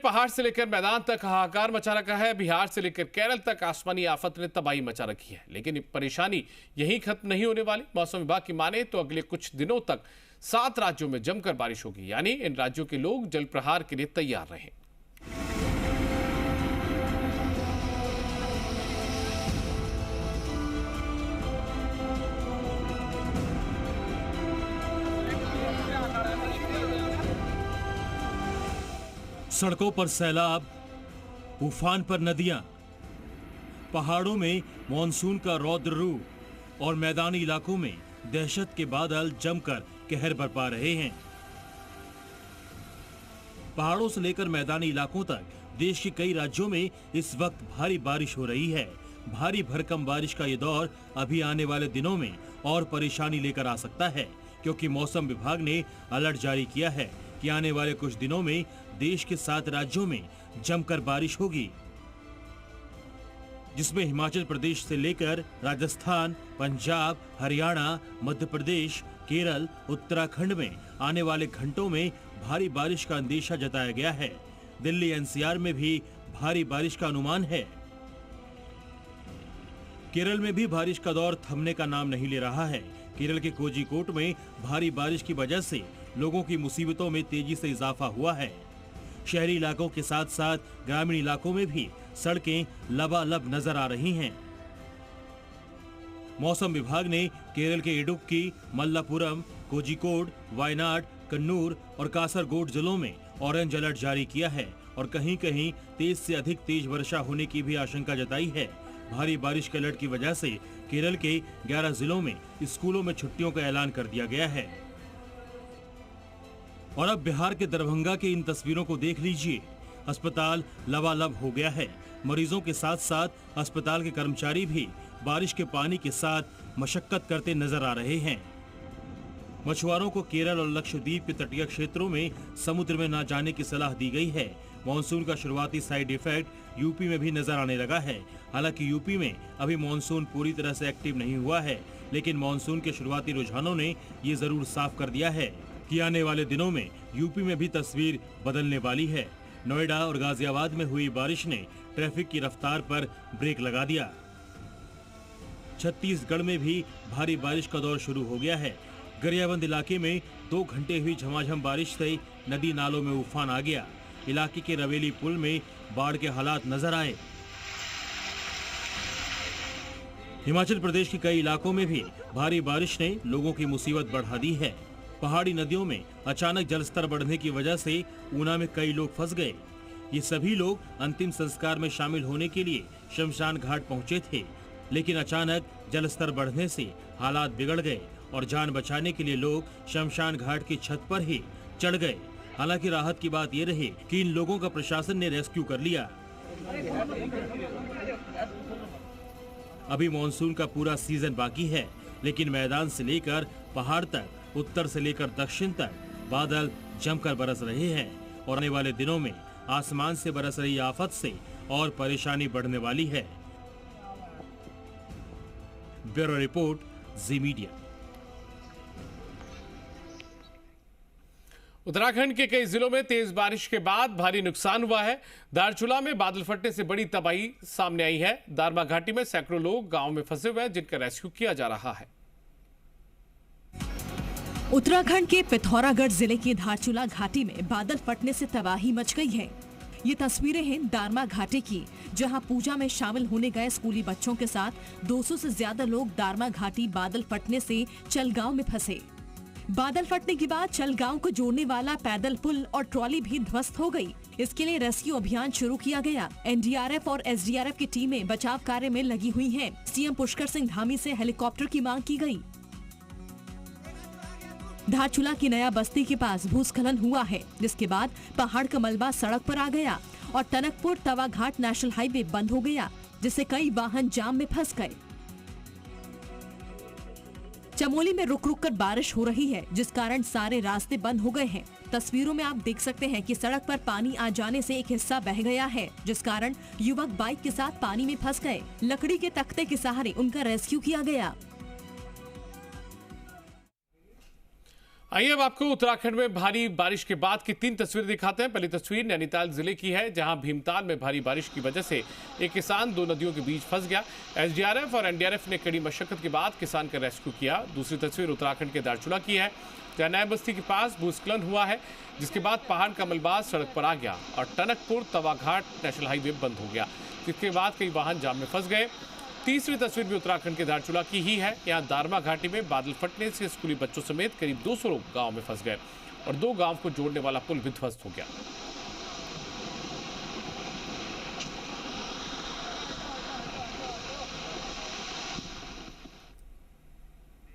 पहाड़ से लेकर मैदान तक हाहाकार मचा रखा है। बिहार से लेकर केरल तक आसमानी आफत ने तबाही मचा रखी है, लेकिन ये परेशानी यहीं खत्म नहीं होने वाली। मौसम विभाग की माने तो अगले कुछ दिनों तक 7 राज्यों में जमकर बारिश होगी, यानी इन राज्यों के लोग जल प्रहार के लिए तैयार रहें। सड़कों पर सैलाब, उफान पर नदियां, पहाड़ों में मॉनसून का रौद्र रूप और मैदानी इलाकों में दहशत के बादल जमकर कहर बरपा रहे हैं। पहाड़ों से लेकर मैदानी इलाकों तक देश के कई राज्यों में इस वक्त भारी बारिश हो रही है। भारी भरकम बारिश का ये दौर अभी आने वाले दिनों में और परेशानी लेकर आ सकता है, क्योंकि मौसम विभाग ने अलर्ट जारी किया है कि आने वाले कुछ दिनों में देश के 7 राज्यों में जमकर बारिश होगी, जिसमें हिमाचल प्रदेश से लेकर राजस्थान, पंजाब, हरियाणा, मध्य प्रदेश, केरल, उत्तराखंड में आने वाले घंटों में भारी बारिश का अंदेशा जताया गया है। दिल्ली एनसीआर में भी भारी बारिश का अनुमान है। केरल में भी बारिश का दौर थमने का नाम नहीं ले रहा है। केरल के कोझिकोड में भारी बारिश की वजह से लोगों की मुसीबतों में तेजी से इजाफा हुआ है। शहरी इलाकों के साथ साथ ग्रामीण इलाकों में भी सड़कें लबालब नजर आ रही हैं। मौसम विभाग ने केरल के इडुक्की, मल्लापुरम, कोझिकोड, वायनाड, कन्नूर और कासरगोड जिलों में ऑरेंज अलर्ट जारी किया है और कहीं कहीं तेज से अधिक तेज वर्षा होने की भी आशंका जताई है। भारी बारिश के अलर्ट की वजह से केरल के 11 जिलों में स्कूलों में छुट्टियों का ऐलान कर दिया गया है। और अब बिहार के दरभंगा की इन तस्वीरों को देख लीजिए। अस्पताल लबालब हो गया है। मरीजों के साथ साथ अस्पताल के कर्मचारी भी बारिश के पानी के साथ मशक्कत करते नजर आ रहे हैं। मछुआरों को केरल और लक्षद्वीप के तटीय क्षेत्रों में समुद्र में न जाने की सलाह दी गई है। मॉनसून का शुरुआती साइड इफेक्ट यूपी में भी नजर आने लगा है। हालांकि यूपी में अभी मॉनसून पूरी तरह से एक्टिव नहीं हुआ है, लेकिन मॉनसून के शुरुआती रुझानों ने ये जरूर साफ कर दिया है कि आने वाले दिनों में यूपी में भी तस्वीर बदलने वाली है। नोएडा और गाजियाबाद में हुई बारिश ने ट्रैफिक की रफ्तार पर ब्रेक लगा दिया। छत्तीसगढ़ में भी भारी बारिश का दौर शुरू हो गया है। गरियाबंद इलाके में 2 घंटे हुई झमाझम बारिश से नदी नालों में उफान आ गया। इलाके के रवेली पुल में बाढ़ के हालात नजर आए। हिमाचल प्रदेश के कई इलाकों में भी भारी बारिश ने लोगों की मुसीबत बढ़ा दी है। पहाड़ी नदियों में अचानक जलस्तर बढ़ने की वजह से ऊना में कई लोग फंस गए। ये सभी लोग अंतिम संस्कार में शामिल होने के लिए शमशान घाट पहुंचे थे, लेकिन अचानक जलस्तर बढ़ने से हालात बिगड़ गए और जान बचाने के लिए लोग शमशान घाट की छत पर ही चढ़ गए। हालांकि राहत की बात यह रही कि इन लोगों का प्रशासन ने रेस्क्यू कर लिया। अभी मॉनसून का पूरा सीजन बाकी है, लेकिन मैदान से लेकर पहाड़ तक, उत्तर से लेकर दक्षिण तक बादल जमकर बरस रहे हैं और आने वाले दिनों में आसमान से बरस रही आफत से और परेशानी बढ़ने वाली है। ब्यूरो रिपोर्ट, जी मीडिया। उत्तराखंड के कई जिलों में तेज बारिश के बाद भारी नुकसान हुआ है। दारचूला में बादल फटने से बड़ी तबाही सामने आई है। दारमा घाटी में सैकड़ों लोग गांव में फंसे हुए हैं, जिनका रेस्क्यू किया जा रहा है। उत्तराखंड के पिथौरागढ़ जिले की धारचूला घाटी में बादल फटने से तबाही मच गई है। ये तस्वीरें हैं दारमा घाटी की, जहां पूजा में शामिल होने गए स्कूली बच्चों के साथ 200 से ज्यादा लोग दारमा घाटी बादल फटने से चलगांव में फंसे। बादल फटने के बाद चलगांव को जोड़ने वाला पैदल पुल और ट्रॉली भी ध्वस्त हो गई। इसके लिए रेस्क्यू अभियान शुरू किया गया। एनडीआरएफ और एसडीआरएफ की टीमें बचाव कार्य में लगी हुई हैं। सीएम पुष्कर सिंह धामी से हेलीकॉप्टर की मांग की गई। धारचूला की नया बस्ती के पास भूस्खलन हुआ है, जिसके बाद पहाड़ का मलबा सड़क पर आ गया और टनकपुर तवाघाट नेशनल हाईवे बंद हो गया, जिससे कई वाहन जाम में फंस गए। चमोली में रुक रुक कर बारिश हो रही है, जिस कारण सारे रास्ते बंद हो गए हैं। तस्वीरों में आप देख सकते हैं कि सड़क पर पानी आ जाने से एक हिस्सा बह गया है, जिस कारण युवक बाइक के साथ पानी में फंस गए। लकड़ी के तख्ते के सहारे उनका रेस्क्यू किया गया। आइए अब आपको उत्तराखंड में भारी बारिश के बाद की 3 तस्वीरें दिखाते हैं। पहली तस्वीर नैनीताल जिले की है, जहां भीमताल में भारी बारिश की वजह से एक किसान 2 नदियों के बीच फंस गया। एसडीआरएफ और एनडीआरएफ ने कड़ी मशक्कत के बाद किसान का रेस्क्यू किया। दूसरी तस्वीर उत्तराखंड के दारचूला की है, जहां नया बस्ती के पास भूस्खलन हुआ है, जिसके बाद पहाड़ का मलबा सड़क पर आ गया और टनकपुर तवाघाट नेशनल हाईवे बंद हो गया, जिसके बाद कई वाहन जाम में फंस गए। तीसरी तस्वीर भी उत्तराखंड के धारचूला की ही है। यहाँ दारमा घाटी में बादल फटने से स्कूली बच्चों समेत करीब 200 लोग गांव में फंस गए और 2 गांव को जोड़ने वाला पुल भी ध्वस्त हो गया।